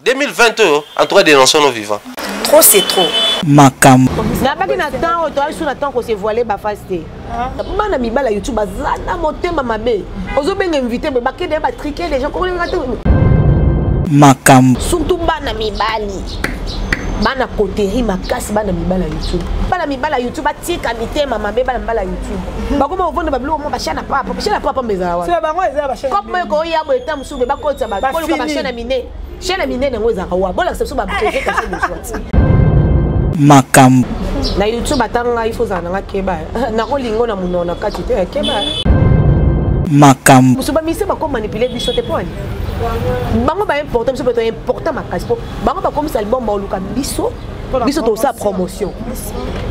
2022, en tout cas, dénonçons nos vivants. Trop, c'est trop. Makam. Na pas que n'attend, toi, sur l'attend qu'on se voilé, bah, fasté. Mana mi bala YouTube, zana moté mamabe. Ozo ben invité, bah, qui des triquer les gens, comment les rater. Makam. Surtout bana mi bali. Bana coterie makasi bana mi bala YouTube. Bana mi bala YouTube, atika mité mamabe bana mi bala YouTube. Bah comment on vend de bablo, on va chaîne à papa meza wa. C'est ba moi ça ba chaîne. Comme moi ko ya bo etam sou be ba ko ta ba ko ba chaîne à mine. Chaîne à mine ngo za wa. Bon la c'est ba projet ka c'est besoin. Makam. Na YouTube atanga il faut za na keba. Na ko lingo na muno na kati te keba. Makam. Musuba mise ba ko manipuler biso te point. Bango ba important biso peut important makasi po. Bango ba comme ça album ba luka biso. Biso to sa promotion.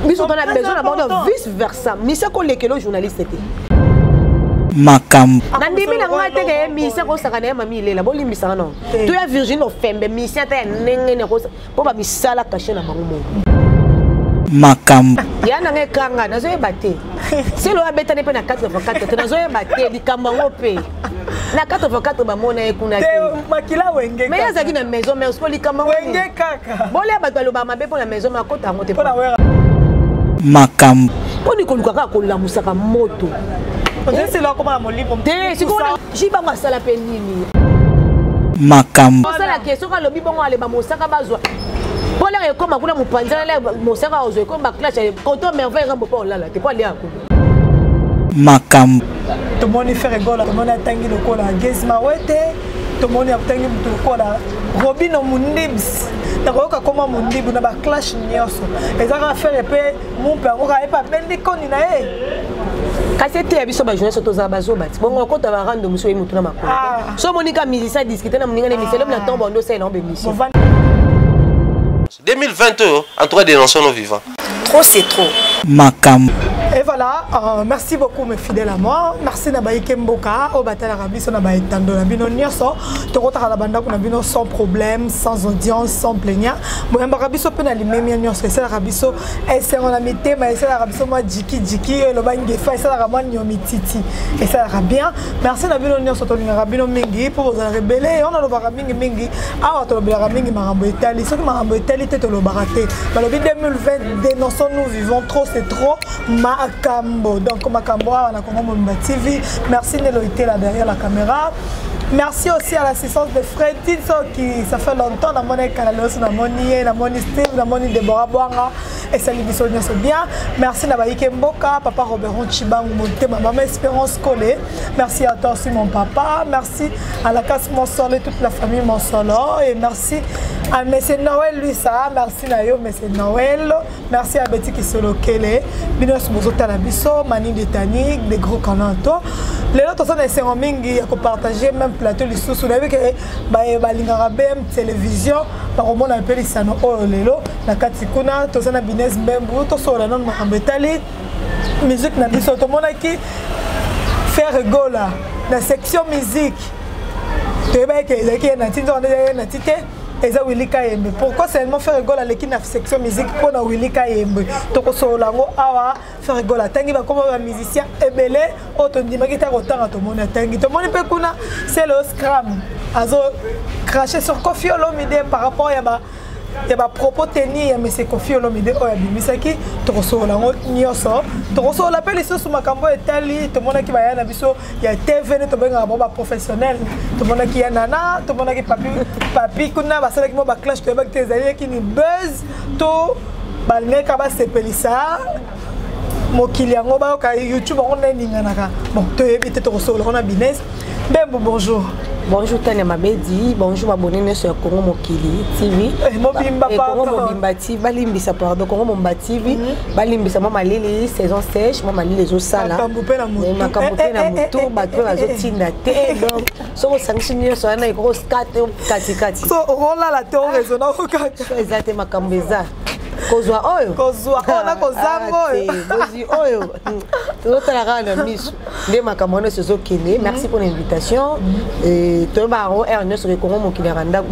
Biso on a besoin d'abord vice versa. Mise ko lekelo journaliste te. Makam. Nandimi na ngate ke mise ko saka na mami lela bo limbisa non. To ya Virginie Ofembe mise ta nenge ne ko po ba misala caché na bango mo. Makam. Ya na ngekanga nazo ebate. Si lo abeta ne pe na 424 nazo ebate likambo ngo pe. Na 424 ba mona ekuna te. Makila wenge. Mais yazaki na maison mais aussi likambo wenge kaka. Bolia ba lo ba mabe pour la maison ma kota ngo te. Makam. Poni ko lukaka ko la musaka moto. C'est là comment mon livre. Si ko jiba masala pe nini. Makam. Masala question ka lobi bongo ale ba musaka bazwa. Bolia e koma kuna mupanzana le musaka ozo ko ba clash konto merveille rambo pa olala te po ali akulu. Makam. Tout le monde fait rigole, tout le monde a tangi le cola, Gesma Wete, tout le monde a tangi le cola, Robin au Mundibs, Naroka comme un Mundib, on a un clash nioso, et ça va faire épée, mon père, on va pas bender qu'on y a. Quand c'était à Bissau, je suis aux Abazobat. Bon, on compte à la rande de monsieur et Moutouna Macron. So, Monica Misisa discutait dans mon émission, la tombe en dos, c'est une émission. 2022, en tout cas, dénonçons nos vivants. Trop, c'est trop. Makam. Et voilà, merci beaucoup mes fidèles à moi. Merci Nabaïke Mboka, au Batala Rabiso Nabaïtando Nabino Nyoso, Torota Rabanda Kunabino sans problème, sans audience, sans plaignant. Moi, Rabiso Penali Memia Nyoso, et c'est la Rabiso, et c'est mon amitié, mais c'est la Rabiso, moi, Jiki, le Bangefa, et c'est la Ramon Yomititi, et c'est la bien. Merci Nabino Nyoso, Rabino Mingi, pour vous révéler, on a le Baramingi Mingi, ah, on a le Baramingi Marambo Italie, ce que Marambo Italie, tu le baraté. Mais le 2020, dénonçons, nous vivons trop, c'est trop. Makambo. Donc Makambo on a Congo Mobimba TV. Merci Neloïté là derrière la caméra. Merci aussi à l'assistance de Fred Tinso qui ça fait longtemps dans mon canal, dans mon Steve, dans mon Deborah Boanga et ça lui dit bien. Merci Nabaïke Mboka, papa Robert Chibang Monté, ma maman Espérance Collé. Merci à toi aussi mon papa. Merci à la casse Monsolo et toute la famille Monsolo et merci à M. Noël lui ça. Merci Nayo M. Noël. Merci à Betty qui se locale. Binos Mozota Labiso, Mani de Tanique, des gros canons toi. Les autres sont des en mingi à partager même plateau les sous. Vous avez que BM télévision, par au monde appelle ça no lelo, la katikuna, tous na business même, tous sur la non mambetali, musique na biso tout le monde qui fait rigoler la section musique. Tu vois que les qui na tinzo na tite. Pourquoi seulement faire rigoler à l'équipe de la section musique pour la Willy Kayembe? Donc, on a faire rigoler. Tangi va comme un musicien ébélé, autant dit que tu as autant à tout le monde. Tangi, tout le monde peut connaître, c'est le scram. Azo cracher sur Kofi Olomide par rapport à il y a des propos tenus, mais c'est Kofi Olomide ou Abimisaki, tu reçois la nyoso, tu reçois l'appel ici sur Makambo et Tali, tout le monde qui va y aller, il y a TV, tout le monde qui est professionnel, tout le monde qui est nana, tout le monde qui est papi, kuna basala qui m'a clash, tu as tes alliés qui nous buzz, tout, balné kaba sepelisa, mokiliango ba ka YouTube on est ninganaka. Bon, tu évite de recevoir on a business. Ben bonjour. Bonjour Tania Mabedi, bonjour abonné sur Congo Mokili TV. Mobimba Congo Mobimba TV, balimbisa pardon Congo Mobimba TV, balimbisa mama lili saison sèche, mama lili les osala. Makambupe na moto. Makambupe na moto, bato bazo tinda te donc so sanctionner so na iko skate kati. So rola la te raisonna okaka. Exactement makambeza. Kozwa oyo. Kozwa ona kozambo. Kozi oyo. Totala kana miso. Nde makamone sezo kene. Merci pour l'invitation. Et to baro Ernest sur Congo Mokili randa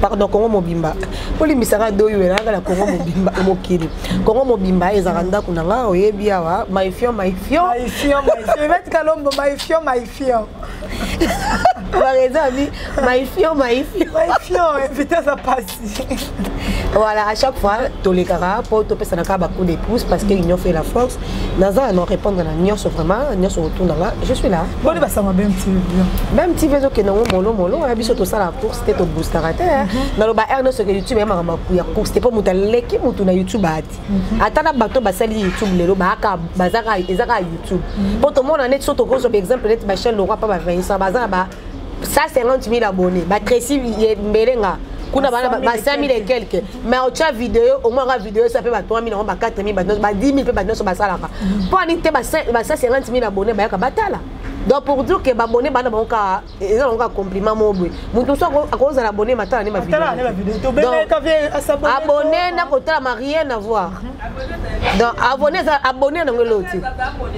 pardon Congo Mobimba. Pour limisaka doyo na la Congo Mobimba Mokili. Congo Mobimba ezaranda kunanga oyebi awa my fion. Met kalombo my fion. Maïfio. Invité à passer. Voilà, à chaque fois, tous les caras, pour te passer un coup de pouce parce qu'ils ont fait la force. Naza, non répondre à Nios vraiment, Nios retourne là. Je suis là. Bon, ça m'a bien petit bien. Même petit vélo que non, molo, et puis surtout ça la course, c'était au booster à terre. Dans le bas, Erno, ce que YouTube est ma course, c'était pas mon l'équipe ou ton YouTube à attends, la bateau, basali YouTube, les lots, bazara, YouTube. Pour tout le monde, on est sur ton gros exemple, ma chaîne, le roi, pas ma veille, ça, bazar, ça, 50 000 abonnés. Bah, Tracy, Melenga. Kuna bana 5 000 et quelques. Mais au chat vidéo, au moins la vidéo, ça fait 3 000, 4 000, 10 000, ça va ça. Pour aller 50 000 abonnés, bah, il y a batala. Donc pour dire que abonné, bah, ils ont un compliment. Mon tout ça, à cause de l'abonné, maintenant, on est ma vidéo. Abonné, n'a rien à voir. Donc abonné, dans l'autre.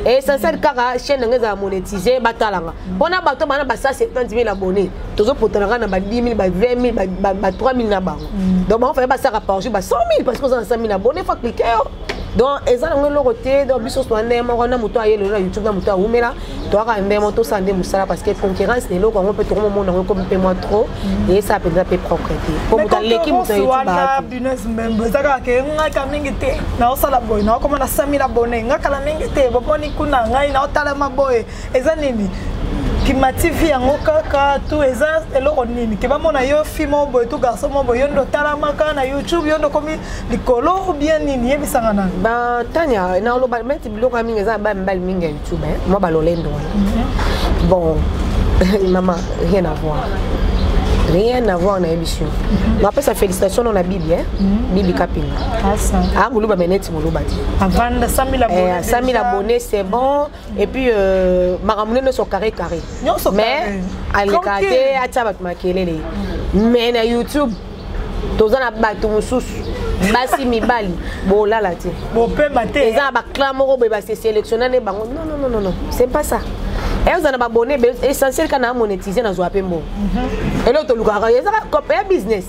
Et ça, c'est le cas, la chaîne est monétisée, batalanga. On a battu, on a 70 000 abonnés. Toujours pour te rendre 10 000, 20 000, 3 000 nabang. Donc on fait ça à part 100 000 parce qu'on a 5 000 abonnés, il faut cliquer. Donc ils ont le côté donc biso soit ndemo on a moto ayé le YouTube na moto umela toi ka ndemo to sande musala parce que concurrence n'est là on peut tout le monde comme moi trop et ça peut être propriété pour muta l'équipe muta YouTube business member ça ka nga mingite na osala boy na comme na 5 000 abonnés nga kala mingite boponi kuna ngai na otala maboy eza nini Kimativi yango kaka tout eza eloko nini ke ba mona yo fimo boy tout garçon mo boy yondo tala maka na YouTube yondo komi likolo bien nini yebisanga na ba Tanya na lo ba meti biloko mingi eza ba mbali mingi YouTube moi ba lolendo bon maman rien à voir. Rien à voir dans l'émission. On appelle ça félicitations dans la Bible, hein? Bible Kapinga. Ah ça. Ah, Moulouba Benet, Moulouba. Avant 100 000 abonnés. 100 000 abonnés, c'est bon. Et puis, Maramouné ne sont carré. Mais, à l'écarté, à Tchabat Makelele. Mais dans YouTube, tous en abattu sous. Basi Mibali. Bon, là, là, tu. Bon, peu maté. Les gens, clamoro, c'est sélectionné. Non. C'est pas ça. Et vous avez abonné, essentiel quand on a monétisé dans Zoapembo. Et l'autre, c'est business.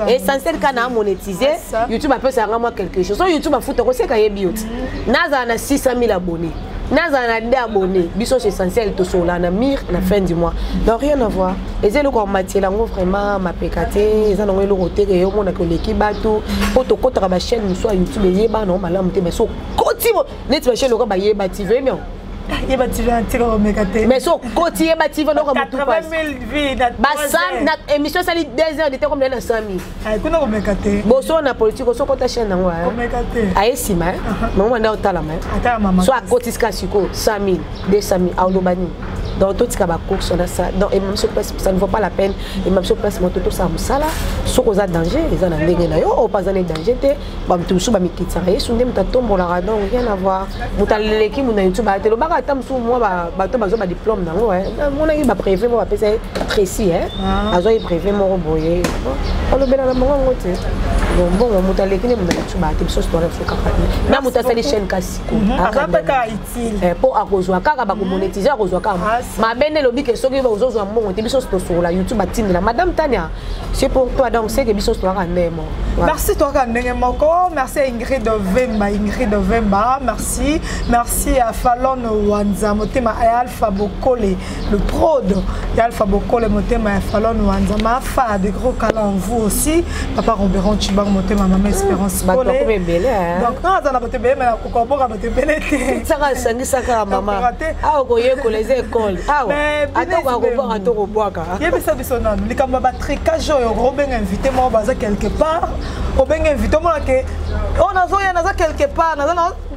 Essentiel quand on a monétisé, YouTube a fait ça quelque chose. YouTube a foutu, c'est qu'il y a bio. Naza a 600 000 abonnés. Naza a 2 abonnés. Biso c'est essentiel, tout ça, on a mis la fin du mois. Donc rien à voir. Et c'est le qu'on m'a dit, vraiment, ma pécaté, ils ont le côté que on a que l'équipe bateau. Pour te côté la chaîne, soit YouTube, il y a non, malam, mais so continue. Net ma chaîne, le gars, il y a bâti, non. Il va tirer un tir au mégaté. Mais so côté bâti va non comme tout passe. 80 000 vies na notre émission ça lit 2 heures de temps comme là 100 000. Ay kuna au mégaté. Boso na politique so côté chaîne nango au mégaté. Ay sima maman na otala ma. Ata maman. So à côté siko 100 000, 200 000 à Olobani. Donc tout ce qui va course on a ça. Donc et même sur place ça ne vaut pas la peine et même sur place mon tout ça musala so cause danger ils en ndenge na yo pas en danger te ba tout so ba mikitsa et sunde mtatombo la radon rien à voir. Mutaleki muna YouTube ba te lo ba sous moi bateau ba diplôme nango mon ami ba prévu moi ba pesa précis azo y prévu mon boyer on le bela la mongo te bon mutaleki ne muna YouTube ba te biso store so kaka na mutasali chaîne kasiko akapeka utile pour akozwa kaka ba ko monétiser akozwa kaka ma bene lobi ke soki ba ozozwa mongo te biso store la YouTube atinde la madame Tania c'est pour toi donc c'est que biso store ka ndemo merci toi ka ndenge moko merci Ingrid Vemba merci à Fallon Wanza motema Alpha Bokole le prod Alpha Bokole motema Fallon Wanza ma fa de gros câlins en vous aussi papa Robert Chibang motema maman Espérance Bokole donc quand on a boté belle mais ko boka boté belle ça ka sangi saka maman ah ko yeko les écoles ah attends ko boka yebisa biso non likamba ba tricage yo Robin invité moi baza quelque part Robin invité moi que on a zoya naza quelque part naza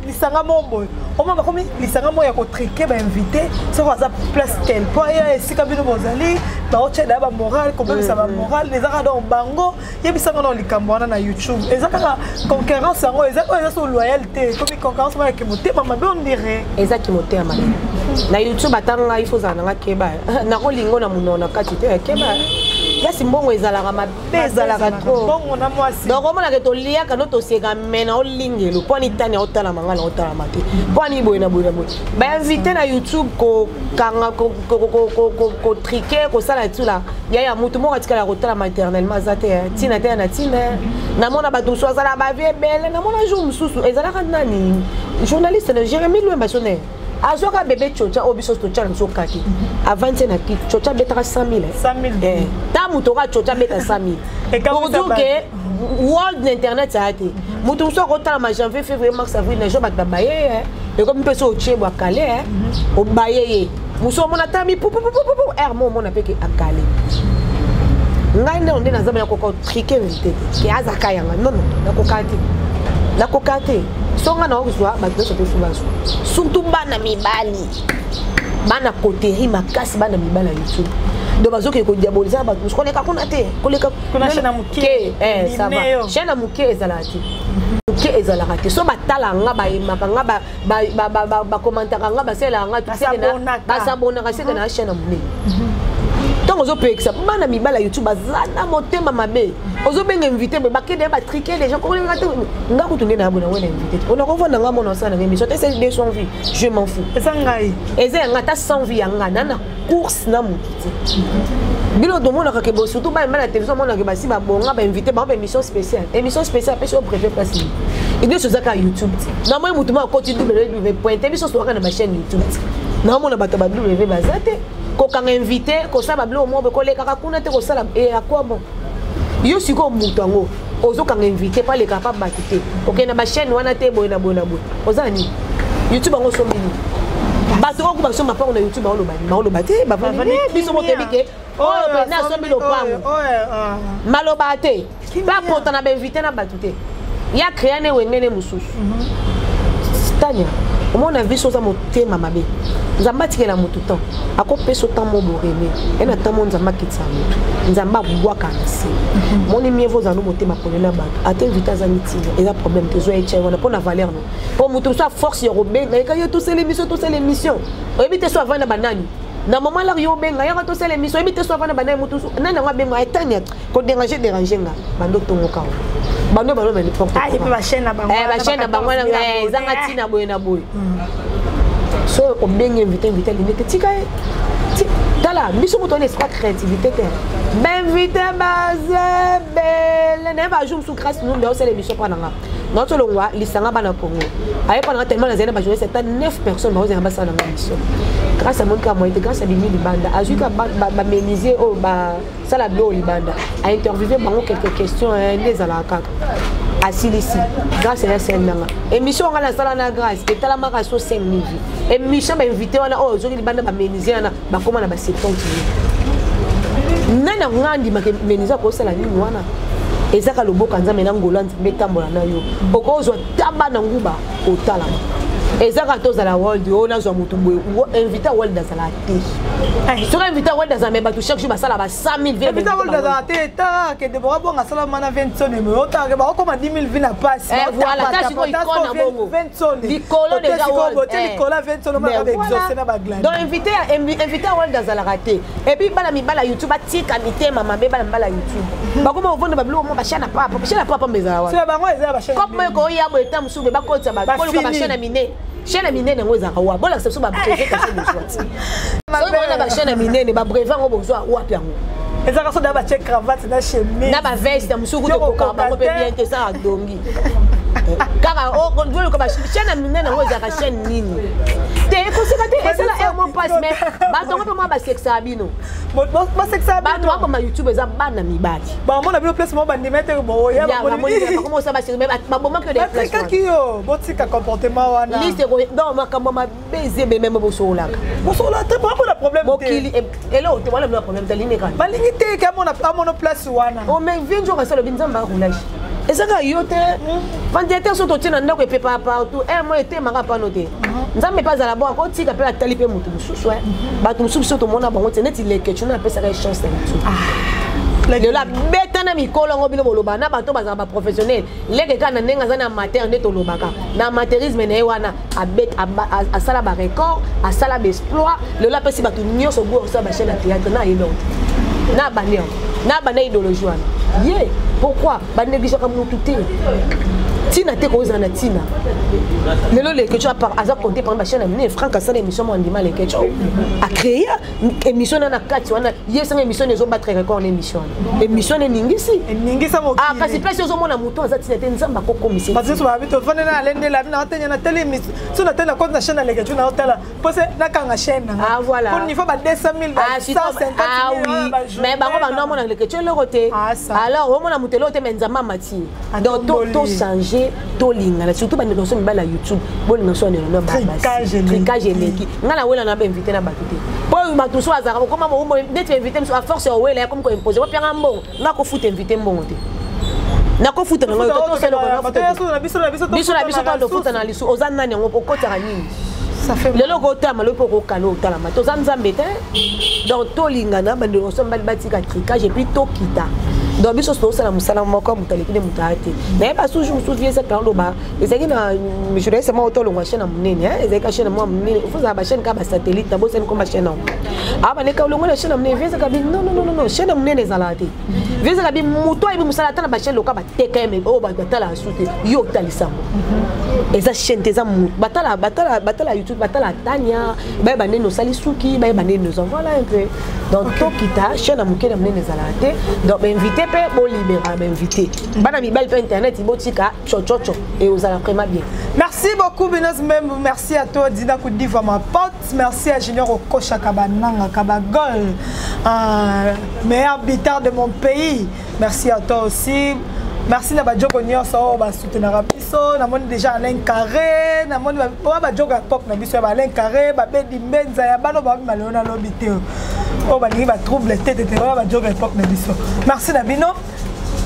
lisanga mombo on m'a comme lisanga mo ya ko triquer ba invité sur sa place tel point ya esika bino bozali ba oche da ba moral comme ça ba moral les ara dans bango yebisa ngona likambo na YouTube ezaka concurrence ngo ezaka so loyauté comme concurrence ma ke motema mabe on dirait ezaki motema na YouTube atanga il faut zananga keba na ko lingo na munona kati te keba yasi mbongo ezalaka mabe ezalaka trop bongo na mwasi donc omona ke to liaka no to seka mena o lingelo poni tani otala mangala otala mate poni boye na boye ba invité na YouTube ko kanga ko triquer ko sala tula ya mutu mo katikala ko tala maternellement zate tina te na tina na mona ba to so sala ba vie belle na mona jour mususu ezalaka nani journaliste na Jérémy Louemba sonné azoka bébé chocha obiso chocha nso kaki avant na ki chocha betaka 100 000 ta mutoka chocha beta 100 000 pour dire que world internet ça a été mutu so ko ta ma janvier février mars avril na joba ta baye et comme peut so chebo akale o baye muso mona tami pou mo mona peke akale ngai nde na zama ko ko triquer vite ke azaka yanga non na kokate songa na okuzwa ba beso te fubazo surtout bana mibali bana koteri makasi bana mibala YouTube do bazoke ko diaboliser ba ko leka kuna te ko leka kuna shena muke ça va shena muke ezalati muke ezalaka so batala nga ba yemaka nga ba commentaire nga ba sela nga tsena ba sabona ka seka na shena mune donc ozo peut ça bana mibala YouTube azana motema mabe ozo benga invité ba kede ba triquer les gens ko nga kutunge na abona wena invité on a revendre nga mona sana mais so c'est de son vie je m'en fous esangai eza nga ta sans vie nga na course na mututi bilo do mona ka bo surtout ba la télévision mona ke ba si ba bonga ba invité ba émission spéciale parce que préfère passer et de choses à YouTube na moi mutuma ko ti www.tv émission sur na ma chaîne YouTube na mona ba www bazate ko kanga invité ko saba blo mo be ko le kaka kuna te ko sala et à quoi bon yo siko mutango ozo kanga invité pas les capables batité OK na ba chaîne wana te boy na ozani YouTube ngo so mini bato ko ba so ma pa na YouTube ba lo bate ba vani biso mo tebike na so milo pango malo bate ba pota na ba invité na batute ya créer ne wengene mususu Tania au moins on a vu ça motema mabe nzamba tikela mutu temps akope so temps mo boreme et na temps mo nzamba kitsa mutu nzamba bwaka nsi moni mievo za no motema polela ba ate vita za mitinga et la problème que zo eche wana pona valeur no pour mutu so force yo robenga et kayo tous les émissions ebite so avant na banani na moment la yo benga ya tous les émissions ebite so avant na banani mutu nana nga benga etania ko déranger nga bando tongo kawo bando balo mais n'importe quoi et puis la chaîne na bango na zanga tina boy na boy so on bien invité l'invité tika tala biso moto on esprit créativité ben invité base belle ne va jouer sous grâce nous mais c'est l'émission pas nanga non to longwa lisanga bana Congo aye pendant tellement na zena ba jouer c'est 9 personnes ba ozanga ça na émission grâce à mon cas moi grâce à Bini Libanda ajuka ba méniser o ba sala do Libanda a interviewé bango quelques questions les ala kaka asilisi grâce à scène nanga émission on a sala na grâce et tala maka so 5 minutes émission ba invité wana o zo Libanda ba méniser na ba koma na ba 70 nana ngandi ma méniser ko sala ni wana ezaka loboka nzambe na ngolo nzambe tambola na yo okozwa tamba na nguba otala ezaka tozala world ona zo mutu boye invité world azala te sera invité world azala mais chaque jour basala ba 100 000 invité world azala te ta que de bonga sala mana 20 sonne mais ota ke ba koma 10 000 vina passe voilà ta siko ikona bongo 20 sonne likolo déjà world likolo 20 sonne ma exaucer na ba glande donc invité world azala te et puis bala mi bala YouTube atika mitema mabe bala mbala YouTube ba koma ovonda ba blo mo ba chana papa mezala wa c'est bango ezala ba chana comme ko ya bo etam sube ba kotsa ba ko ba chana mine chaîne minene ngoza wa bola c'est ba brevet ka chaîne soit so on a ba chaîne minene ba brevet ngo bozwa wa piango ezaka so da ba check cravate na chemise na ba veste musuku to ko ba ko pe bien te ça dongi kaka o ko ndolo ko ba chaîne minene ngoza ka chaîne nini te ko se ka te esala e mo passe mais ba to ko mo ba sexa bino ba sexa bino ba to ko ma YouTube eza bana mibali ba mo na bino place mo ba ndimeter bo ya ba mo ni ba ko mo sa ba se ba bo manque de place ka ki yo botika comportement wana liste ko donc makambo ma baiser be même bo so la te ba ko na problème mo kili et là te wala no problème de l'inégal ba lingi te ka mo na place wana o mais vinjo ka solo binzamba roulage ezaka yote vandete so to tina ndako epe pa partout moi était manga pa noter nzambe pas ala bon ko tika pe atali pe mutu mususu ba tu mususu to mona bango teneti leke tuna pe sa chance na tu la beta na mikolo ngo bilo boloba na bato baza ba professionnel leke kana nenga za na mater ndeto lobaka na amatérisme na wana abet asala ba record asala ba exploit le la pe si bato nyoso bo sa ba chaîne de théâtre na yelo na banio na bana idéologie wana ye pourquoi ba négliger comme nous tout tina te ko na tina lelo le kecho par aza compter par ma chaîne amine Franck Asana émission mo ndima le kecho a créé émission na kati wana yesa émission nezo battre record émission ne ningisi mo ah kasi place zo mona muto aza tina te nzamba ko komisi parce que so habito fane na lende la na tenya na tele émission so na tele compte na chaîne le kecho na hôtel parce na kanga chaîne ah voilà pour niveau ba 200,000 ba 150,000 ah oui mais ba ko ba mona le kecho le côté alors o mona mutelo te menzama mati donc to changer to linga surtout ba ndeko so mbala YouTube bolinga so na ba tricage eleki ngala wela na ba inviter na batute po ma tout so azara comment mo d'être invité à force o wela comme ko imposer o pianga mbongo na ko foot inviter mbongo te na ko foot na to selo ko biso to foot na lisu ozana nyango okotaka nini ça fait le logo tama le poko kalo tala ma to zanzambe te donc to linga na ba ndeko so mbali batika tricage et puis to kita donc biso so sala musala moko mutaleki de mutati mais pas toujours souvier ça quand loba ezaki na je laisse moi auto longa chaîne munene ezaki chaîne moi munene il faut ça ba chaîne ka ba satellite na bo sen comme chaîne aba ne ka longa na chaîne munene visa ka bi non chaîne munene zalati visa ka bi muto ibi musala tana ba chaîne loka ba teka me o ba tala asute yo talisa eza chaîne teza muto batala YouTube batala Tanya ba neno salisuki ba neno voilà un peu donc to kita chaîne munene munene zalati donc invité pe bo libéra invité bana mi bal pe internet ibotika chochocho et aux ala vraiment bien. Merci beaucoup Benos même merci à toi Dina Koudiva ma pote, merci à Junior Okocha Kabananga Kabagol meilleur arbitre de mon pays. Merci à toi aussi. Merci na badjoko nyonso ba soutenir biso na moni déjà Alain Carré na moni ba badjoko pop na biso ba Alain Carré ba bedi mbenza ya bano ba malona lobité o ba ni ba trouble tête ba badjoko pop na biso. Merci na bino.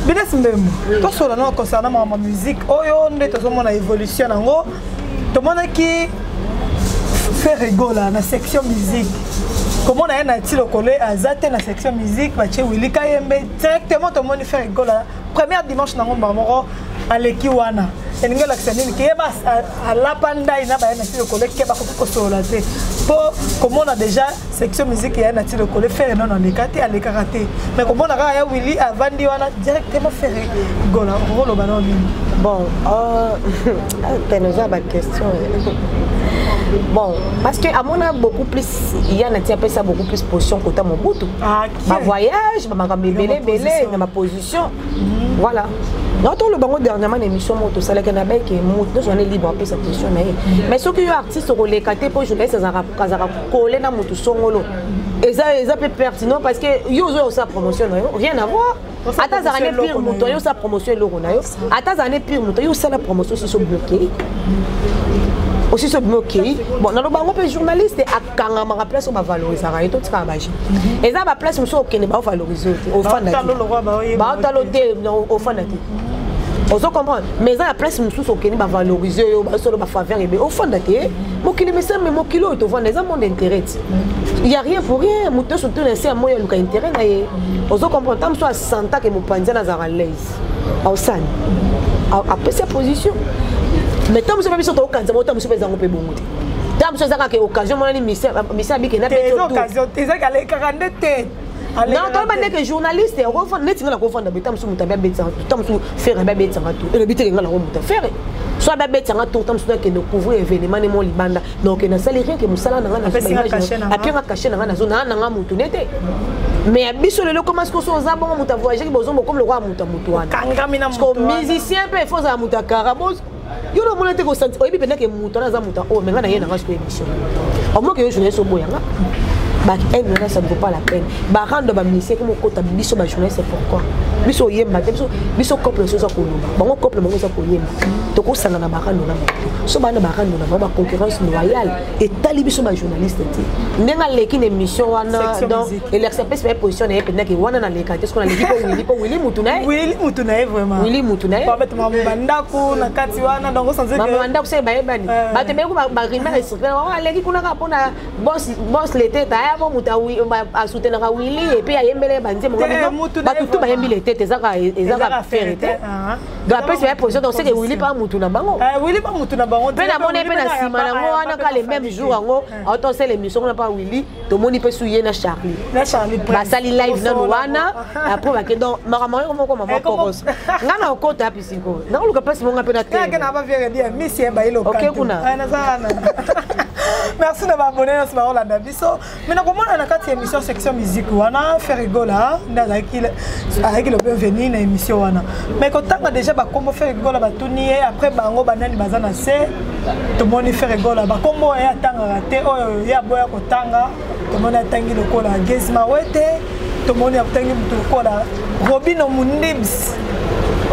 Benes mbembo to solo na concernant ma musique oyo nde to mona évolution nango to mona ki faire rigola na section musique. Comment on a un article collé à Zate na section musique, Mathieu Willy Kayembe directement tout le monde fait rigole. Première dimanche na ngomba moro à l'Ekiwana. Et nous l'accès qui est bas à la panda ina ba un article collé qui est pas ko solaté. Pour comment on a déjà section musique et un article collé faire non on est karaté à l'ékaraté. Mais comment on a ya Willy à Vandi wana directement faire rigole. Rolo banon. Bon, t'as nous a une question. Bon, parce que à mon avis beaucoup plus, il y a ça beaucoup plus position côté mon bout. Ma voyage, ma bébé, ma position. Voilà. Dans le bango dernièrement émission moto ça que na bec et moto j'en ai libre après cette question mais ceux qui artistes sur les caté pour je laisse ça coller na moto songolo. Et ça peut pertinent parce que yo ça promotion rien à voir. Attends ça année pire moto yo ça promotion le ronayo. Attends année pire moto yo ça la promotion sur bloqué. Aussi se bloquer. Bon, dans le bango pe journaliste à quand ma place on va valoriser et tout ça baji. Et ça ma place monsieur OK ne va valoriser au fan d'aller. Ba taloté au fan d'aller. On se comprend. Mais à la place monsieur OK ne va valoriser au solo ba faveur et au fan d'aller. Mon kilo mais ça mais mon kilo est au vendre les amants d'intérêt. Il y a rien pour rien, moto surtout laisser à moi le cas intérêt na. On se comprend tant soit santa que mon panza na za l'aise. Au san. Après sa position. Mais tant que je ne sais pas si je ne sais pas si je ne sais pas si occasion non, tu es journaliste, tu soit bébé tanga tout temps soit que nous couvrir événement ne mon libanda donc na sali rien que musala na na après ma cacher na zona na mutu nete mais biso le commence que so za bon muta voyager bozo comme le roi muta mutuana comme musicien peut faut za muta karabos yo no monate ko senti oyebi pena ke mutuana za muta o menga na ye na ngasko émission au moins que je ne so boyanga bah elle ça ne vaut pas la peine bah rendre ba ministère comme kota biso ba journaliste c'est pourquoi biso yemba biso couple so za ko loba bango couple bango za ko yemba to ko sanga na ba rando na so ba na ba rando na ba concurrence loyale et tali biso ba journaliste ti ndenga leki na émission wana donc il accepte cette position et pendant que wana na leka est-ce qu'on a l'équipe Willy Mutuna vraiment Willy Mutuna ba mettre ma bandako na kati wana donc sans dire que bandako c'est ba ebani ba te be ko ba rimba restrict wa leki kuna ka pona boss l'été ta bon muta oui a soutenir Willy et puis ayembele banze mon ba tout ba yembile tete ezaka faire tete donc après c'est position donc c'est que Willy pas mutu na bango Willy pas mutu na bango pe na mona pe na sima na ngo wana ka le même jour ngo autant c'est l'émission on pas Willy to moni pe souyer na Charlie ba sali live na wana après ba ke donc makamari ko mama kokos ngana okota pisiko na luka pesi monga pe na tete ngana ba vient dire monsieur ba ilo OK kuna merci de m'abonner à ce moment-là biso mais na komona na kati émission section musique wana faire rigola ndazaki avec le bienvenue na émission wana mais quand tanga déjà ba kombo faire rigola ba tuni après bango banani bazana se to moni faire rigola ba kombo ya tanga te oyo ya boya ko tanga to moni tangi lokola Gezma wete to moni tangi mutu lokola Robino Mundibs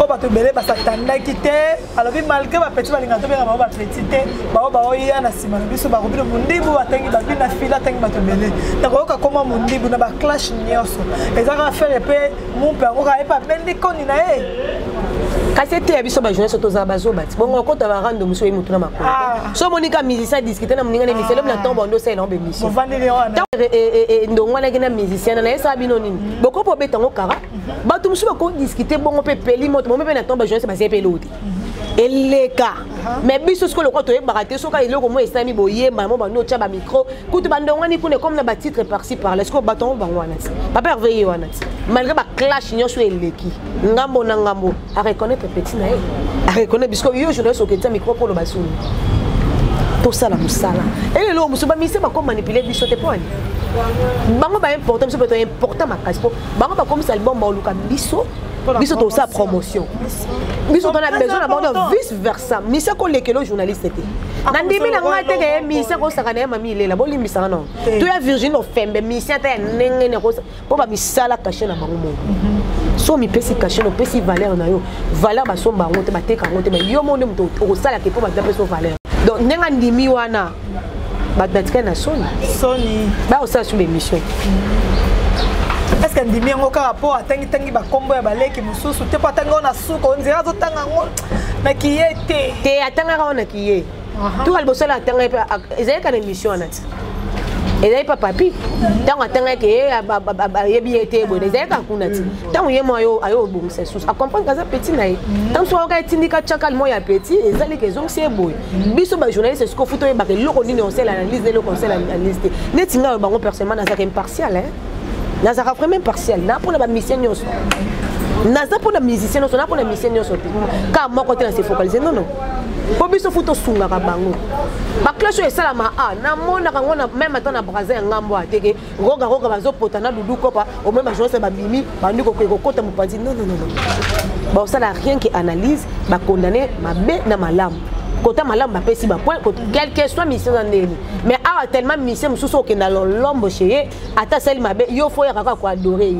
o bato belé basatanda kité alors bi malgré ba petit balinga to bera ba petit té ba oya na sima biso ba Robino Mundibu atangi ba bina fila tangi bato belé na ko ka koma Mundibu na ba clash nyoso ezaka faire pe mon père o ka e pa bendi koni na e kasete biso ba jeunesse to za bazo bati bongo ko ta ba rando muso e mutu na makolo so monika musicien discuter na moninga na miselo na tombo ndo sai na be mission vandi le wana ndongo na gina musicien na esa bino nini boko po betango kara bato muso ko discuter bongo pe peli moto mo pe na tombo jeunesse ba sepe loti eleka mais biso ce que le quoi to e baraté so ka iloko mo esami boyemba mo ba no tia ba micro kutu bandongo ni kune comme na ba titre par-ci par-là est-ce que baton ba wana pas merveilleux wana malgré ba clash nyoso eleki ngambo na ngambo a reconnaître petit na a reconnaître bisco yo journaliste au ketia micro pour le basuni tout ça la musala et le muso ba mise ba comme manipuler biso te point bango ba important biso peut important ma casse bango ba comme ça album ba luka biso biso to sa promotion biso on a besoin d'abord vice versa mise ko lekelo journaliste te nandimi na ngate ke mise ko sakana mami ile la boli mise non tu ya Virginie Ofembe mise ta nenge ne ko po ba misala caché na bango mo so mi pesi caché no pesi valeur na yo valeur ba somba ngote ba teka ngote ba yo mo ndem to ko sala ke po ba dape so valeur donc nenga ndimi wana ba datka na Sony ba o sa sur l'émission est-ce que ndimi ngo ka rapport atangi ba kombo ya baleki mususu te patango na suko onzira zo tanga ngo na kiyete te atanga ka na kiye tout al bosala atanga ezaya ka na émission anati ezaya pa papi tango atanga ke yebi ete bo ezaya ka kunati tango yemo ayo bo msesus a comprendre kaza petit na ye tango so ka tindika chakal mo ya petit ezali ke zong se boy biso ba journaliste ce ko futo e ba ke loko nini on sait l'analyse le conseil analyse netinga bango personnellement na ça impartial hein nazaka vraiment partiel na pour la mission nyonso naza pour la musicien nyonso na pour la mission nyonso ka moko te na se focaliser non po biso futo sunga ka bango ba clash e sala ma na mona ka ngona même temps na braser ngambo ateke roga bazo pota na dudu kopa au même journée ba bimi ba ndiko ko kota mupanzi non ba ça n'a rien qui analyse ba condamner mabe na malamu kota malamu ba pesi ba point quel que soit mission ndeni mais a tellement mission mususu ke na lombo chez ata sel mabe yo fo ya ko adorer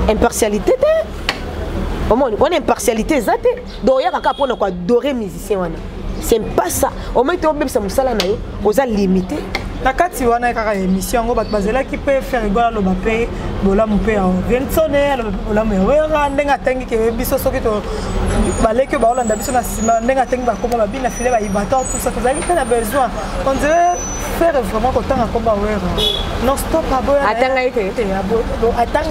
impartialité te on est impartialité zate donc ya kaka pona ko adorer musicien wana c'est pas ça au moins to bebisa musala na yo oza limité na kati wana kaka émission ngo bat bazela ki peut faire gola lo bape bola mpe en vensone bola me wera ndenga tangi ke biso soki to baleke ba olanda biso na sima ndenga tangi ba koma ba bina file ba ibata tout ça vous avez besoin on dirait faire vraiment kotanga komba wera non stop aboya atanga ite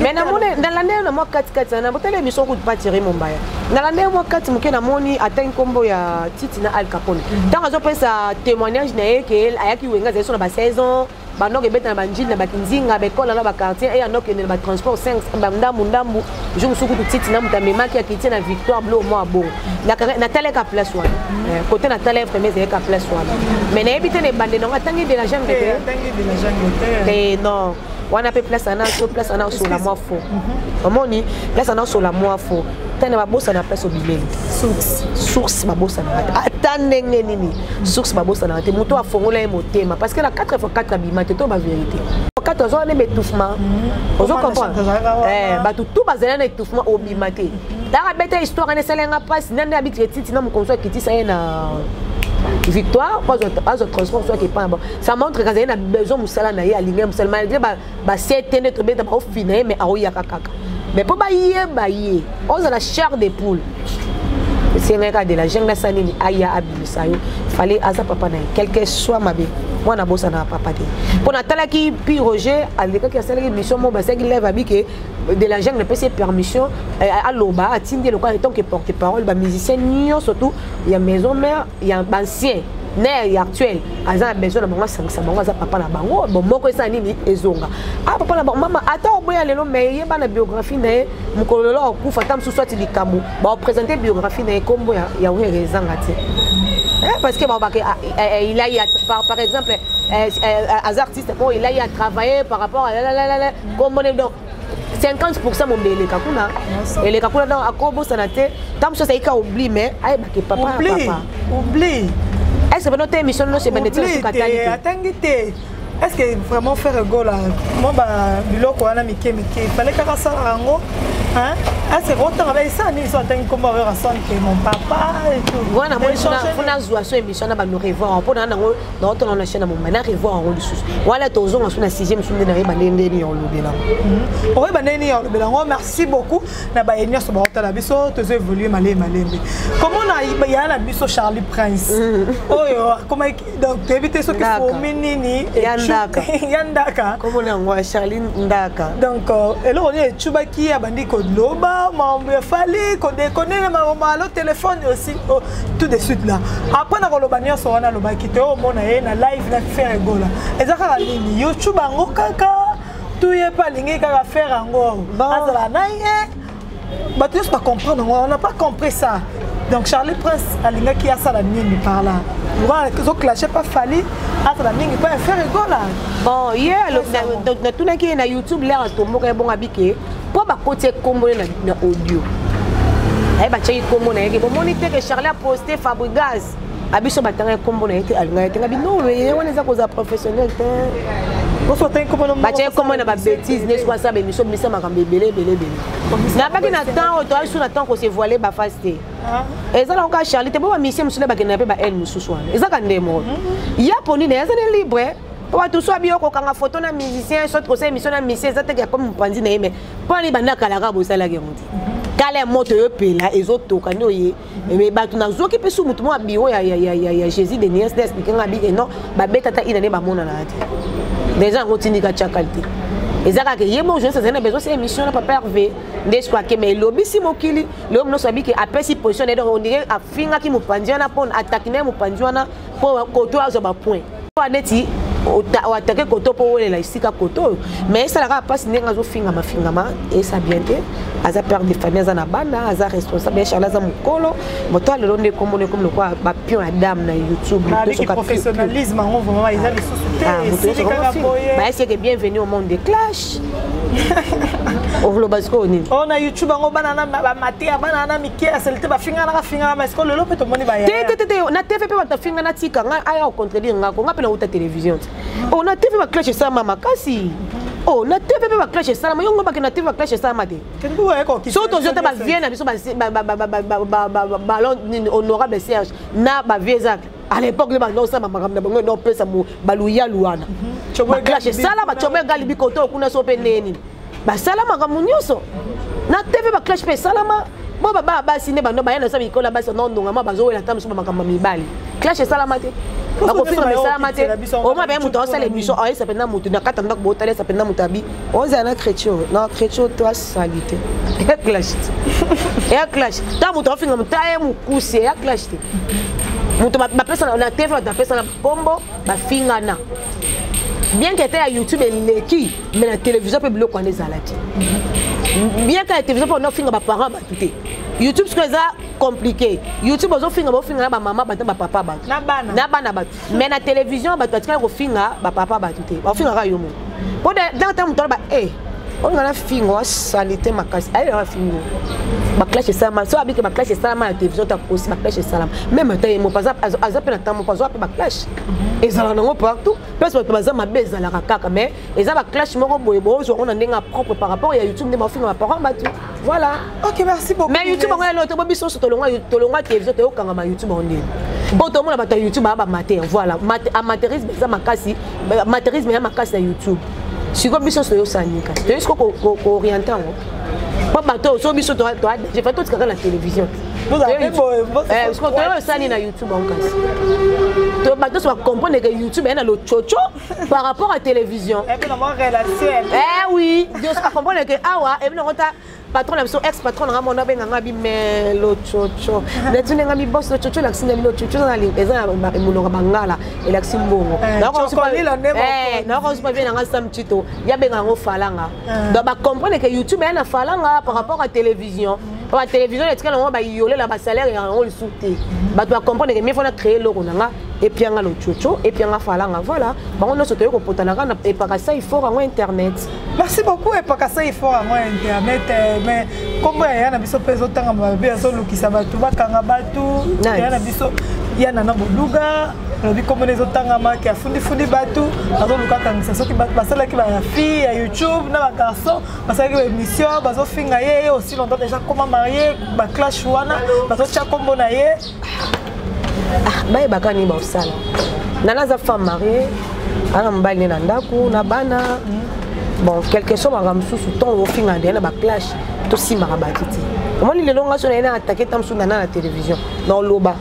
mais na mone dans l'année na moi kati na botele émission ko pas tirer mon baya na l'année moi kati muke na moni atanga kombo ya Titi na Al Capone tant azo pensa témoignage na yeke ayaki wenga zeso na ba saison banok ebeta na banjili na bakinzinga bekola na ba quartier et anok ne ba transport 5 ndambu je me souku Titi na mutamema ki akiti na Victoire Bleu moi bon na taleka place wana côté na taleka premier zeka place wana mais na ebite ne bande no atangi de la jambe et non wana pe place ana sur la moi faux omoni place ana sur la moi faux tane ba bossa na place au bileli source ba bossa na atandenge nini source ba bossa na te moto afongola e motema parce que la 4x4 abimate to ba vérité 4 zo na étouffement ozo comprendre ba tout bazela na étouffement obimate dara beta histoire na selenga passe nande habite Titi na mukonso kiti sa na Victoire pas au transport soit qui pas bon ça montre que ça a besoin musala na ye alinga musala malgré ba setene to beta ba ofina mais aoya kaka mais pour bailler on a la chair des poules c'est un cas de la jungle sanini aya abisayo fallait asa papa na quelque soit mabe moi na bossa na papa te pour na tala qui puis Roger aleka qui a salé mission mo ba ça qui lève habike de la jungle ne permission à loba à tindi le quoi tant que porte-parole ba musicien nio surtout il y a maison mère il y a ancien né actuel aza besoin na bango sangisa bango aza papa na bango bon moko esa nini ezonga ah papa na bango mama ata oboya lelo mais yeba na biographie na ye mukololo okufa tam suswati likambo ba présenter biographie na ye kombo ya rezanga te parce que il a par exemple as artiste bon il a travaillé par rapport à comme on est donc 50% mon bébé kakuna et les kakuna dans akobo sanate tam so ça ika oublie mais ay ba ke papa oublie est-ce que notre émission non c'est benetile sur katali attendez est-ce que vraiment faire rigolo là moi ba biloko wana mike fallait ka ça rango hein c'est autant avec ça ni so attend comme avoir ensemble que mon papa et tout voilà moi funa zwa so émission na ba nous revoir pour na ngo na auto na chaîne mon na revoir en sous voilà tozo na 6e sunde na ba ndende ni on lobela o ba ndende ni on lobela merci beaucoup na ba enya so ba auto la biso tozo évoluer malembe comment na ya na biso Charlie Prince oyo comment donc éviter ce que faut minini yandaka comment on a Charlie ndaka donc et là on est chubaki abandi ko loba mambo fallait ko déconner na mambo téléphone aussi tout de suite là après na ko loba nyonso wana loba kite o mona ye na live na faire rigolo ezaka nini YouTube ngo kaka tuye pa lingi kaka faire ngo azala na ye ba tu pas comprendre on n'a pas compris ça donc Charlie Prince alinga qui a ça la nini par là voilà que zo clasher pas fallait azala nini pas faire rigolo bon hier na tout na qui na YouTube là tombo ka bon abike pour ba côté combo na audio ay ba chay combo na yeke bon moniteur que Charlie a posté Fabregas abiso batanga combo na yeke alinga yeke ngabi no we wana za ko za professionnel te ko so ten combo ba chay combo na ba bêtise ne soit ça be miso misa makambe belé na ba ki na temps o to ay sur na temps ko se voiler ba fasté eza la ka Charlie te bo ba mission musule ba kenape ba elle mususwana eza ka ndemo ya poni na eza ne libre pour tout ça bio ko kanga photo na musicien soit ko se émission na musicien ça te comme mpandi na yeme pour ni banda kala ka bosala ke muti kala moto yo pela ezotoka ni oye mais ba tu na zoki pe su mutu mo bio ya Jésus de Nies des bikenga bi non ba beta ta ina ne ba mona na ati déjà ngotini ka chakalti ezaka ke yemo je sais na besoin c'est émission na papa Hervé ndeswa ke mais lobby si mokili le no sabi ke après si position donc on dirait afinga ki mupandi na pon attaque na mupandi na pour koto azo ba point neti attaquer koto pour la isika koto mais ça la passe ninga zo finga mafingama et ça bien te aza père de famille azana bana aza responsable Charles aza mukolo moto le ronde comme le quoi ba pion à dame na YouTube le professionnalisme on vraiment ils a les sociétés bah c'est que bienvenue au monde des clash on a YouTube on banana maté banana miki aselte ba finga na finga mais ko le lope to moni ba ya na TV pe ba finga na tika nga aya contredire nga ko nga pe na uta télévision on a TV ba clash ça mama kasi oh na TV pe ba clash ça ma yongo ba na TV ba clash ça ma te so to jota ba vient na biso ba ballon honorable Serge na ba viezak à l'époque le ballon ça mama na bango no pesa mo baluya luana ba clash ça la ba chobe galibi koto kuna so pe neni ba salama ka munyoso na TV ba clash pe salama bo ba sine ba no ba yana sa bikola ba so no ndonga ba zo wela tam so ba makamba mibali clash salama te ba ko finga salama te o ma ba muto osala émission o ça pena muto na kata ndako bo tale ça pena mutabi o za na chrétien na chrétien toi salité ya clash ya clash ta muto finga mutaye mukuse ya clash te muto ba pesa na TV ba pesa na bombo ba finga na bien que à YouTube et qui mais la télévision peut bloquer les alati bien que la télévision peut non finir ba parents ba tout YouTube ce que ça compliqué YouTube ozo finir ba maman ba papa ba na bana ba mais la télévision ba tu ko finir ba papa ba tout ba finir ka yo mo pour dans temps to ba on a finir salité makasi ay va finir ba clash ça ma so abi que ba clash ça ma la télévision ta aussi ba clash ça même temps mo pas azap na temps mo pas ba clash et ça là non partout parce que bazama ma beza la kaka mais et ça ba clash moko boye bozo on a ndenga propre par rapport à YouTube de ma film ma parent ba tout voilà OK merci beaucoup mais YouTube on a l'autre biso to longa télévision to kanga ma YouTube on dit bon to mona ba YouTube ba mater voilà amateurisme ça makasi amateurisme ya makasi na YouTube si ko biso to yo sanika to est-ce ko orientant pas bateau so biso to j'ai fait tout ce que la télévision Vous avez parce que tu ça na YouTube en cas. Tu vas comprendre que YouTube est dans le chocho par rapport à la télévision. Et puis dans ma relation. Oui, Dieu va comprendre que ah ouais, et puis on t'a patron la ex patron na mon abenga ngabi mais le chocho. Mais tu n'as ngabi boss le chocho la xina le chocho dans les eza mulonga bangala et la ximbongo. Donc on se pas non on se pas bien nga sam tito. Ya benga ngo falanga. Donc ba comprendre que YouTube est na falanga par rapport à la télévision. La télévision est quand on va yoler la salaire et on le souté. Ba tu comprendre que mais faut créer le ronanga et puis nga le chocho et puis nga falanga voilà. Ba on se te ko potana et pas ça il faut en internet. Merci beaucoup et pas ça il faut en internet mais comme il y a biso peso tanga ba so lukisa batu bakanga batu il y a biso il y a na boluga lobi comme les otanga ma ki afundi batu azo lukata ngisa soki basala ki ba fille ya YouTube na ba garçon basala ki émission bazo finga ye aussi longtemps déjà comment marier ba clash wana bazo tia kombo na ye ba bakani ba osala nana za femme mariée ana mbali na ndaku na bana bon quelque chose va sous ton au finga de na ba clash to si marabatiti comment les longs sur na attaquer tam sous na télévision dans loba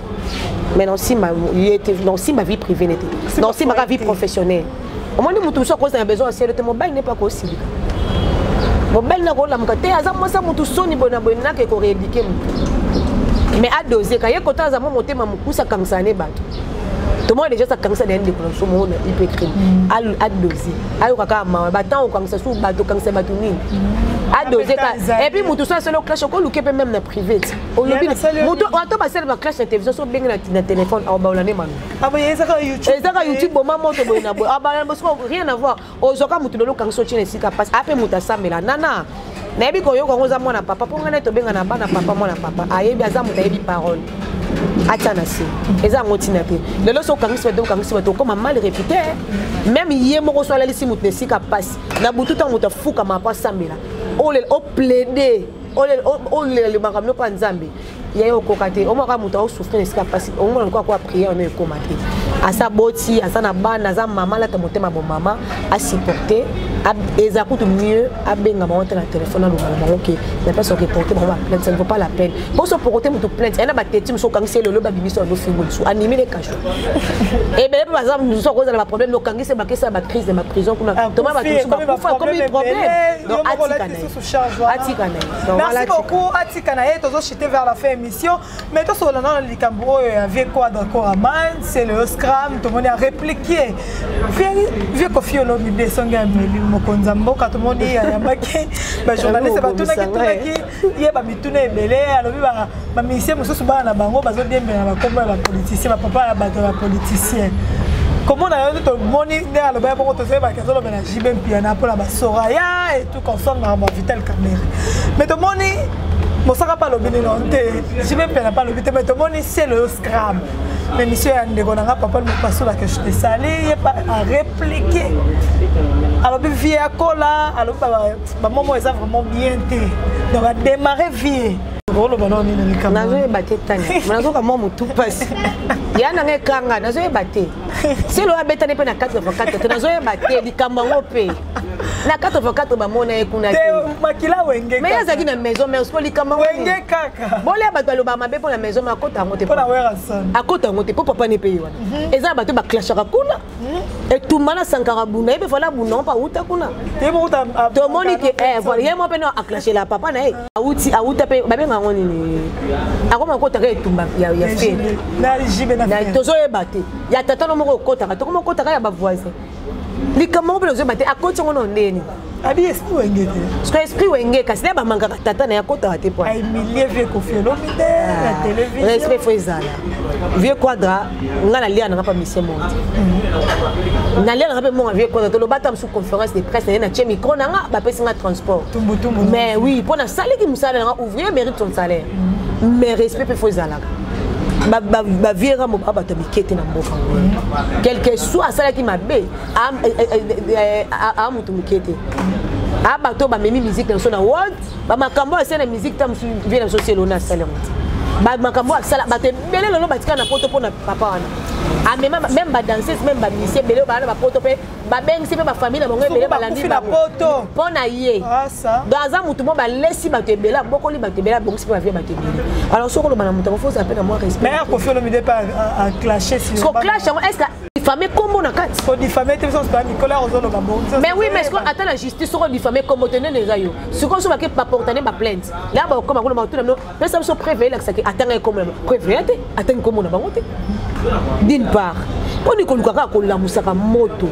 mais non si ma vie privée n'était non si ma vie professionnelle au moins nous tous cause un besoin c'est le mobile n'est pas possible mobile na ko la mkate azamo sa mutu soni bona bona ke ko rééduquer mais à doser quand il kota azamo motema mukusa kangsane bato tout le monde déjà ça kansa des déclenchement monde il peut écrire à doser ayo kaka ma batan ko kansa sou bato kansa bato nini à doser et puis mutu so solo clash ko luke même na privé au lobby mutu auto ba sel ba clash na télévision so benga na téléphone au baolane manu ah bah ça YouTube ezaka YouTube bon maman to boina bo ah bah rien à voir ozoka mutu lo kanso chine sika passe après muta samela nana na yebi ko yo ko ngoza mwana papa po ngana to benga na bana papa mwana papa ayebi aza muta yebi parole atana si eza ngotina pe lelo so kangisi to comme mal réputé même yé moko so la lisi mutu sika passe na butu ta muta fuka ma pa samela o plaider o le makamno pa nzambe yayo kokate o maka muta o souffrir sika passe o mona kwa prier on est commenter asa boti asa na bana za mama la ta motema bon mama a supporter eza coûte mieux a benga monter na téléphone na lo OK la personne qui porter bon plainte ça ne vaut pas la peine pour se porter mutu plainte ena ba tetim so kangise le ba bimiso no fingo so animer les cachot et ben par exemple nous so cause la problème no kangise ba kesa ba crise de ma prison kuna toma ba tout ba comme problème donc atikana merci beaucoup atikana et tozo chiter vers la fin émission mais to so na likambo avec quoi d'accord aman c'est le scram tout le monde a répliqué vieux kofiolo bibé songa mokonza mboka tout le monde ya mbaki ba journaliste ba tunaki yeba mituna ebele alobi ba ministère mususu ba na bango bazo dembe na ba komba ba politicien ba papa ba politicien comment on a tout moni ne alobi ba ko to se ba kezo lo na jibe mpiana pour la ba soraya et tout consomme na ba vital caméra mais tout moni mosaka pas lobi non te jibe mpiana pas lobi te mais tout moni c'est le scram mais monsieur Andegonanga papa me passe là que je te salé il pas à répliquer alors vie à cola alors maman est vraiment bien té donc a démarrer vie ngolo bana ni na kama nazo ebate tani nazo kama mutu passe yana ngekanga nazo ebate c'est le abeta ne pe na 4/4 nazo ebate likamba ngope na 4/4 ba mona ekuna te makila wenge mais yazaki na maison maissko likamba wenge kaka bolia bato lo ba mabe pour la maison ma kota ngote pour la wera son akota ngote pour papa ne paye wana eza bato ba clashaka kuna et tout mana sankara buna ebe fala buna pa uta kuna te mo uta to monique voilà yemo pe no a clasher la papa na auta pe ba benga ngoni ni akoma kota ka etumba ya fe na jibe na tozo ebate ya tata no moko kota ka to ko kota ka ya ba voisin likama mpe lozo bate akoti ngono ndeni abi esprit wenge te parce que esprit wenge kasi na ba manga tata na ya kota te po ay milieu vieux kofiolo mide la télévision respect faut ezala vieux quadra ngana lia na pa mission monde na lia na pa mon vieux quadra to lo bata sous conférence de presse na che micro na nga ba pesi nga transport tumbu mais oui pour na sali ki musala nga ouvrier mérite son salaire mais respect faut ezala ba viera mo ba to mikete na mboka quel que soit ça qui m'a bé a mutu mikete a ba to ba memi musique na so na world ba makambo a sena musique tam su vient na société na salaire ba makambo a sala ba te belé lolo ba tika na poto pona papa wana même ba danseuse même ba musicien belé ba na poto pe ba beng c'est ba famille na bango belé ba landi ba poto pona yé dans un mutumo ba lesi ba te bela boko li ba te bela bongo c'est pas ba te bela alors soko lo bana mutumo faut s'appeler à moi respect mais ko fait le midi pas à clasher si ko clash est-ce que diffamer comme on a quatre faut diffamer tes sens pas Nicolas Rozono ba bon mais oui mais est-ce que attends la justice soko diffamer comme tenir les ayo ce qu'on soit pas porter ba plainte là ba comme on tout non mais ça se préveiller là que ça attends comme préveiller attends comme on a ba monter d'une part on dit qu'on luka ko la musaka moto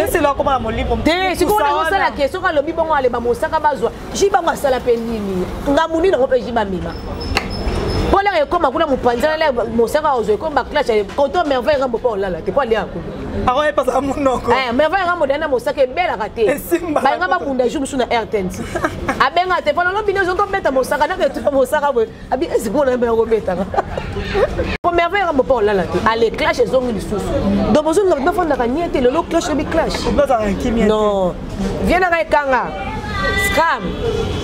c'est là comment mon livre si on a ça la question quand le bibon aller ba musaka bazwa jiba ba sala pe nini ngamuni na ko pe jiba mima pour les comme kuna mupanza la musaka ozo comme ba clash quand on merveille rambo pas là t'es pas aller à alors il passe à mon nom merveille rambo dana musaka bela raté ba ngaba bunda jour sur na RTNC abenga te pendant le bino zongo beta musaka na que musaka abi est-ce qu'on a bien rebeta pour merveille rambo pas là allez clash zongo lisusu donc besoin de faire la niente le clash bi clash non viens na kanga scam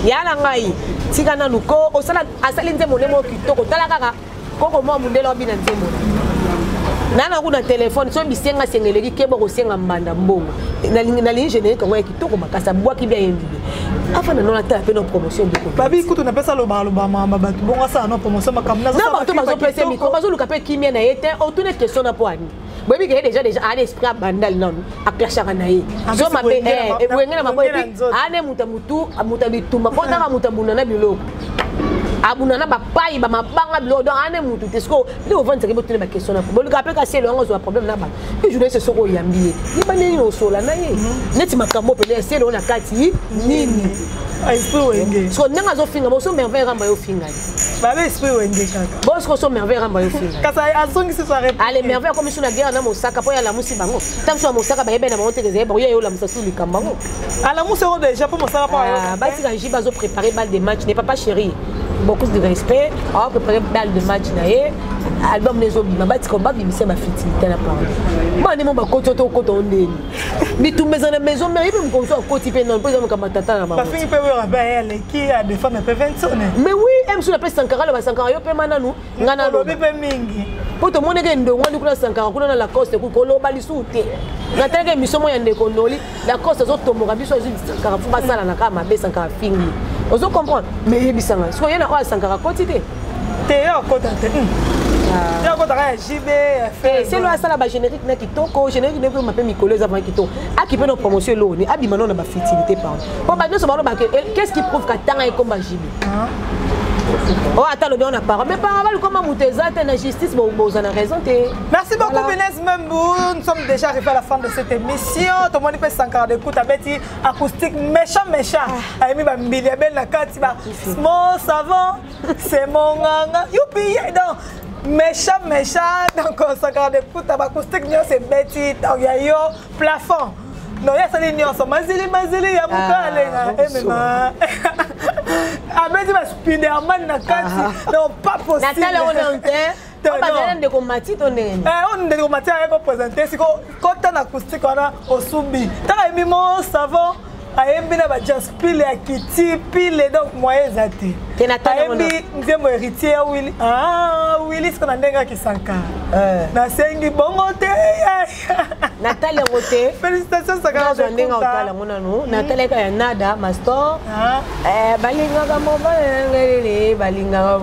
yala ngai tikana nuko osala asali nzemo lemo kitoko tala kaka koko mo mundelo bina nzemo nana kuna telefone so bisenga sengeleki kebo ko senga mbanda mbongo na ligne générique ko kitoko makasa bwaki bien yembi afana non ata pe no promotion de ko babi kutu na pesa lo mama batu bonga sa no promotion makamna na ba to bazo pesa miko bazo luka pe kimia na yete otune question na poani Baby que déjà à l'esprit bandal non à clashaka na ye so mabe wengena mabo epi ane mutamutu mutabitumba ko tanga mutabuna na biloko abunana ba pai ba mabanga bilo donc ane mutu tesko le ovante ke botune ba question na bo luka pe ka selo ngo zo problème na ba et je laisse soko yambiye ni bane no sola na ye neti makambo pe selo na kati nini esprit wenge so nanga zo finga bo so merveille ramba yo finga babe esprit wenge kaka bo so merveille ramba yo finga kasa azongi se soirée allez merveille comme sur la guerre na mosaka po ya la musi bango tam so mosaka ba yebe na monte ke zeba yo la musa suli kambango ala musa ro déjà pour mosaka pa ba ti kanji bazo préparer balle de match n'est pas chéri beaucoup de respect on va préparer balle de match na ye album les obi ba ti combat bi mise ma fitilité na parole ba ni mo ba koto to koto ndeni mi tu maison na maison mais il me konso koti pe non peut comme tata na ba fingi pe we ba elle qui a des femmes pe 20 sonne mais oui aime sur la peste sankara le ba sankara yo pe mananu ngana lo bi pe mingi poto mone ke ndo ngandi kuna sankara kuna na la coste ku ko lo bali sute na teke misomo ya ndeko noli la coste zo tomoka biso zo sankara fu ba sala na kama be sankara fingi ozo comprendre mais yebisanga so yana o sankara koti te yo kota te yo kota ka JB c'est le sala ba générique na kitoko générique ne peut m'appeler Nicolas avant kitoko a qui peut nos promotion lo ni abi manon na ba fertilité par bon ba nous so ba qu'est-ce qui prouve que tanga e comme JB oh attends le bien on a parlé mais par rapport comment mouteza te na justice bon on a raison te merci beaucoup Venez Membou nous sommes déjà arrivés à la fin de cette émission tout le monde peut s'encore d'écoute avec acoustique méchant ami ba mbili ben na kati ba mon savon c'est mon nganga youpi donc méchant donc on s'encore d'écoute avec acoustique c'est Betty yo plafond non ya sali nyonso mazili ya mukale na abedi ba Spiderman na kati non pas possible Nathalie on est on va de combattre ton nene on de combattre avec présenter si quand on acoustique on a osubi ta mi mon savon ayembi na ba jaspile ya kiti pile donc moyen zati ayembi nzembo héritier ya Willy Willy ce qu'on a ndenga kisanka na sengi bongo te Nathalie Roté félicitations Sakara de ndenga otala monano Nathalie ka ya nada master balinga ka mobali balinga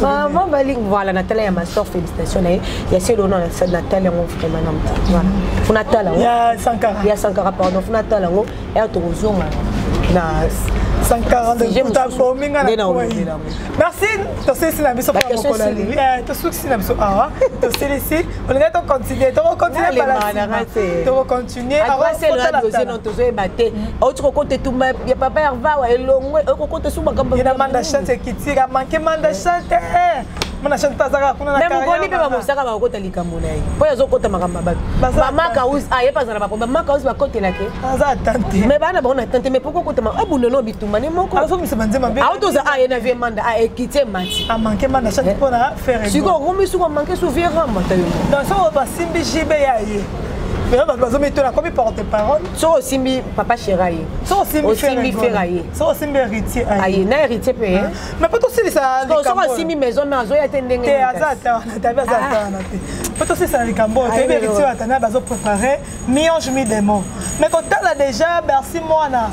mama balinga voilà Nathalie ya master félicitations ya c'est l'honneur Nathalie on vraiment non voilà Funatala ya Sankara pardon Funatala ngo tozonga na 140 de bominga na merci to sisi na biso pour mokola lili to suksi na biso awa to sisi on va to continuer to continuer avant c'est le dossier non to zo baté autre côté tout ya papa Herva wa elongwe côté suma kamba ina manda chante kitira manke manda chante mana chante tazaka kuna na carrière même ngoni pe ba mosaka ba kota likambo na ye po yazo kota makamba ba mama kaus aye pas na ba mama kaus ba kota la ke aza tante mais bana ba on a tante mais pourquoi kota ma abuno no bituma ne moko azo mi se banze mabe auto za aye na vie manda a ekite mati a manke manda chante pona faire siko romi suko manke su vie ramba tayo dans so ba simbi jibe ya ye mais on va mettre la combien porte-parole so simbi papa chéraye so simbi ferraye so simbi héritier aye na héritier pe mais pas tout ça so simbi maison mais azo ya tendenge te azata na tabia azata na te Peut-être c'est ça les cambo. Tu es vérifié à Tana bazo préparer mi-ange mi-démon. Mais quand tu as déjà merci moi na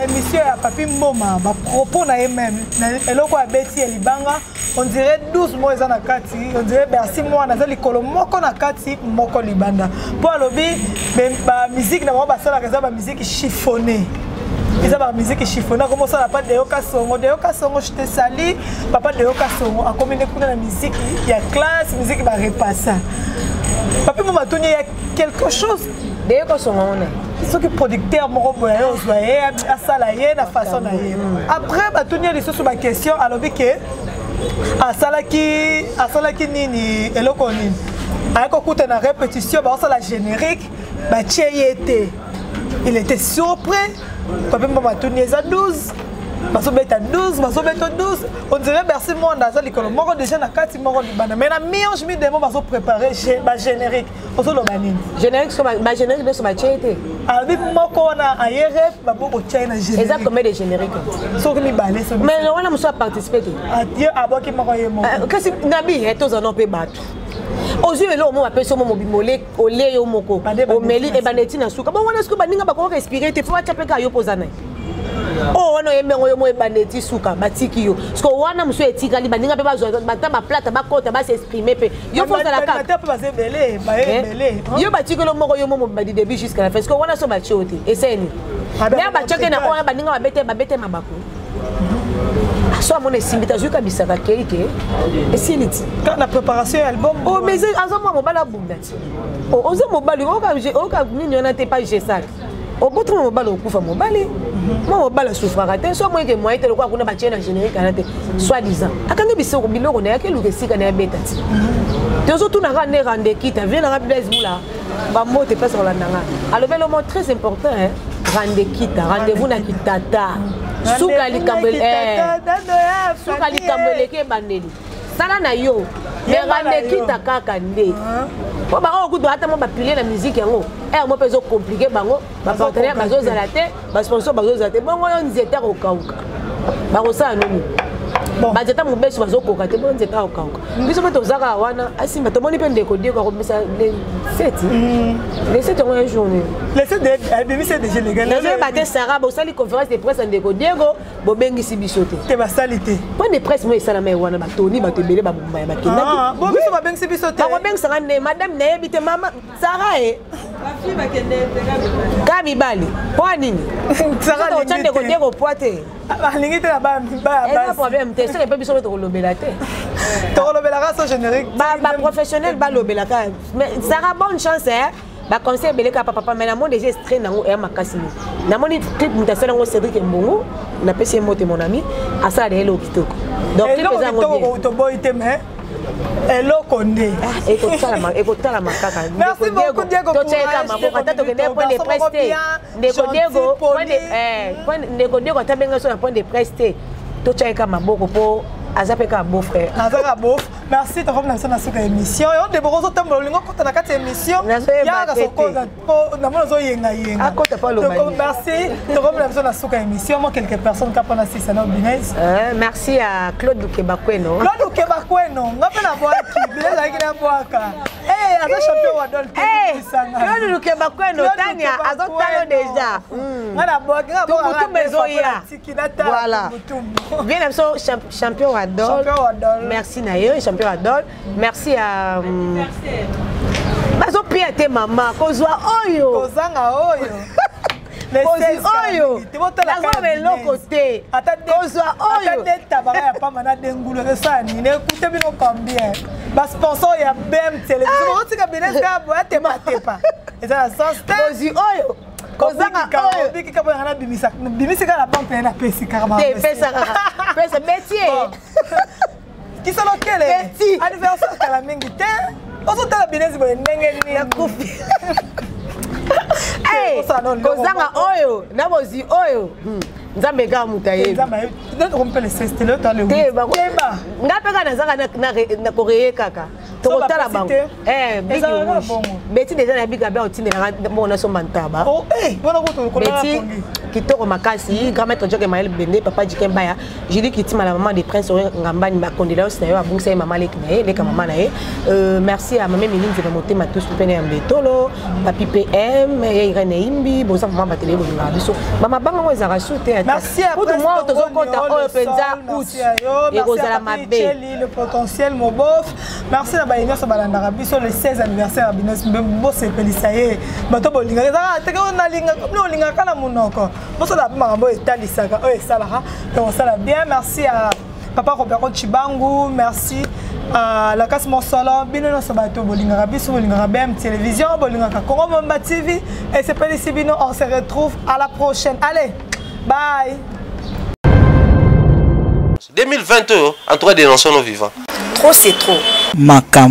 émission ya Papi Mboma ba propos na même eloko ya Betty Elibanga on dirait 12 mois na kati on dirait merci moi na zali kolo moko na kati moko libanda pour lobi ba musique na ba sala kaza ba musique chiffonnée. Ils ont la musique chiffonnée comme ça pas de yoka songo je te sali papa de yoka songo a combiné pour la musique il y a classe musique va repasser Papi Mboma il y a quelque chose de yoka songo on ce que producteur moko boye ozoye a salaye na façon na ye après ba tenir les sur ma question alors que a salaki nini eloko nini ayako kuta na répétition ba ça la générique ba tcheyete il était surpris Papi Mboma tenir ça 12 Basobeta 12, basobeta 12. On dirait merci moi dans ça l'école. Moi déjà na 4 mois de bana. Mais na mi-ange mi-démon baso préparer ba générique. On so lo banine. Générique sur ma générique de sur ma tchété. Abi moko na ayere ba boko tchéna générique. Exact comme des génériques. So mi balé so. Mais on a muso participer. Adieu aboki moko yemo. Kasi nabi etos on peut battre. Ozu elo mo appeso mo bimolé olé yo moko. O meli e baneti na suka. Bon wana suka baninga ba ko respirer te faut atapeka yo pozana. Oh on a mo baneti suka batiki yo parce que wana muso etika li baninga pe bazo bata ba plata ba kota ba s'exprimer pe yo faut la carte ta pas belé ba belé yo batiki lo moko yo mo ba di début jusqu'à la fin parce que wana so ba choti eseni mais ba choke na ona baninga ba bete mabako so mon esimbita zuka bisaka keike esiliti quand la préparation album oh mais azoma mo bala bundati oh ozo mo bali oka nini ona te pas G5 au bout de mon bal au coup mon balai mon bal souffre raté soit moi que moi était le quoi qu'on a battu dans générique soit disant à quand il s'est bilo on est à quel ou que si qu'on est bête tu as tout na rendre qui t'a vu la rapidez moula ba mot te passe sur la nanga alors le mot très important hein rendre qui t'a rendez-vous na kitata soukali kambele soukali kambele ke bandeli sala na yo mais rendre qui t'a kaka ndé po ba ko kudo ata mo ba piler na musique yango mo peso compliqué bango ba partenaire bazo zalate ba sponsor bazo zalate bongo yo nzeta ko kauka ba ko sa noni ba zeta mo beso bazo koka te bongo nzeta ko kauka biso meto zaka wana asimba to moni pe ndeko dio ko misa les 7 on une journée les 7 de c'est déjà légal les ba te Sarah bo sali conférence de presse ndeko Diego bo bengi si bisote te ba salité point de presse mo esala mai wana ba Tony ba te belé ba bomba ya bakenda bo biso ba bengi si bisote ba bengi sanga ne madame na yebite mama Sarah ba fille ba kende Gabi bali kwa nini Sarah o chande ko Diego poate alingi te ba ba problème te c'est pas biso to lobela te to lobela raso générique ba professionnel ba lobela ka mais Sarah bonne chance hein ba conseil beleka papa mais na monde déjà stress nango e makasi na moni clip mutasala ngo Cédric Mbongo na pesi mote mon ami asa de hello kitoko donc clip za ngo to boy te mais Hello Condé. Écoutez la macaque. Merci beaucoup Diego. To cheka maboka tato kende point de prester. Diego point Diego tabenga so na point de prester. To cheka maboko po azapeka beau frère. Azaka beau. Merci to comme na sona suka émission. Yo de borozo tambo lingo kota na kati émission. Ya ka sokoza po na mono zo yenga. Akota pa lo mani. Merci to comme na sona suka émission. Moi quelques personnes qui pona sisa na Binez. Merci à Claude Kebakweno. Claude Kebakweno, ngapena boaki, bila kina boaka. Aza champion wa dol. Claude Kebakweno Tania azotalo déjà. Ngana boaki, ngaba boaka. Maison ya. Voilà. Bien abso champion wa dol. Merci Nayo, champion wa dol. Merci à Bazo piate mama, kozwa oyo. Kozanga oyo. Oyo, la loko te. Kozwa oyo. Attendez tabara ya pama na dengulo resani. Ne écoutez bien combien. Ba sponsor ya BM télévision. On tika bineska boya te matepa. Et ça la sens te. Kozi oyo. Kozanga oyo. Biki ka boya na bimisa. Bimisa ka la pampe na pesi karama. Te pesa. Pesa métier. Qui sont quel anniversaire à la mingi te. On se tala binesi boya ndenge ni ya kofi. Hey, kozanga oyo, na bozi oyo. Nzambe ga mutaye. Nzambe, on peut le cester le temps le. Teba. Ngapeka na zanga na koreye kaka. tokotala bango beti déjà na biga ba otinela mbona so mantaba beti kitoko makasi grand-maître Joke Maël Bende papa Jikembaya j'ai dit qu'il la maman des princes ngambani ma condoléances na yo abungisa maman lek na ye leka maman na ye merci à maman Miline de monter ma tous pene ya mbetolo papi PM Irene Imbi boza maman batele bo na biso mama bango ngo ezaka soute merci à tout moi to konta o penza out et rozala mabe le potentiel mon bof merci na baïno so balanda biso le 16 anniversaire à Binos Mbembo se pelisaye bato bolinga ezaka teke on linga comme on linga kana monoko boso la mambo etalisaka o esalaka donc ça la bien merci à papa Robert Chibangu merci à la casse Monsolo bino so bato bolinga biso bolinga BM télévision bolinga Congo Mamba TV et c'est Pélici Bino on se retrouve à la prochaine allez bye 2020 en tout cas dénonçons nos vivants trop c'est trop Makam